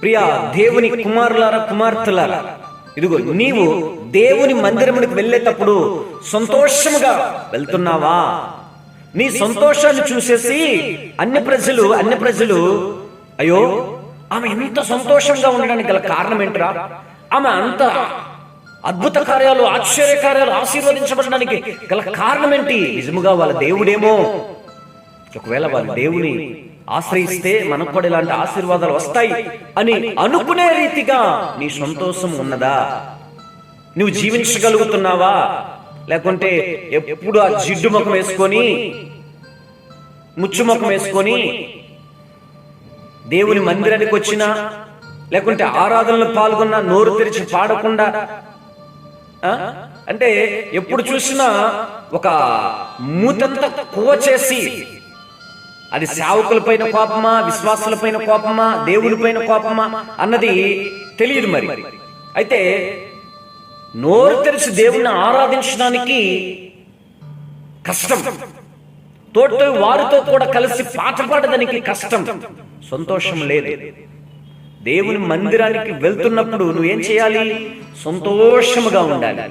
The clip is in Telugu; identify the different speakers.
Speaker 1: ప్రియా దేవుని కుమారులారా, కుమార్తెలారా, ఇదిగో నీవు దేవుని మందిరమునికి వెళ్ళేటప్పుడు సంతోషముగా వెళ్తున్నావా? నీ సంతోషాన్ని చూసేసి అన్య ప్రజలు అయ్యో ఆమె ఎంత సంతోషంగా ఉండడానికి గల కారణం ఏంట్రా, ఆమె అంత అద్భుత కార్యాలు, ఆశ్చర్య కార్యాలు ఆశీర్వదించబడడానికి గల కారణం ఏంటి? నిజముగా వాళ్ళ దేవుడేమో. ఒకవేళ వాళ్ళ దేవుని ఆశ్రయిస్తే మనకు కూడా ఇలాంటి ఆశీర్వాదాలు వస్తాయి అని అనుకునే రీతిగా నీ సంతోషం ఉన్నదా? నువ్వు జీవించగలుగుతున్నావా? లేకుంటే ఎప్పుడు ఆ జిడ్డు ముఖం వేసుకొని, ముచ్చు ముఖం వేసుకొని దేవుని మందిరానికి వచ్చినా, లేకుంటే ఆరాధనలో పాల్గొన్నా నోరు తెరిచి పాడకుండా, అంటే ఎప్పుడు చూసినా ఒక మూతంతా కువ చేసి, అది సేవకుల పైన కోపమా, విశ్వాసుల పైన కోపమా, దేవుని పైన కోపమా అన్నది తెలియదు. మరి అయితే నోరు తెరిచి దేవుణ్ణి ఆరాధించడానికి కష్టం, తోటి వారితో కూడా కలిసి పాట పాడడానికి కష్టం, సంతోషం లేదు. దేవుని మందిరానికి వెళ్తున్నప్పుడు నువ్వేం చేయాలి? సంతోషముగా ఉండాలి.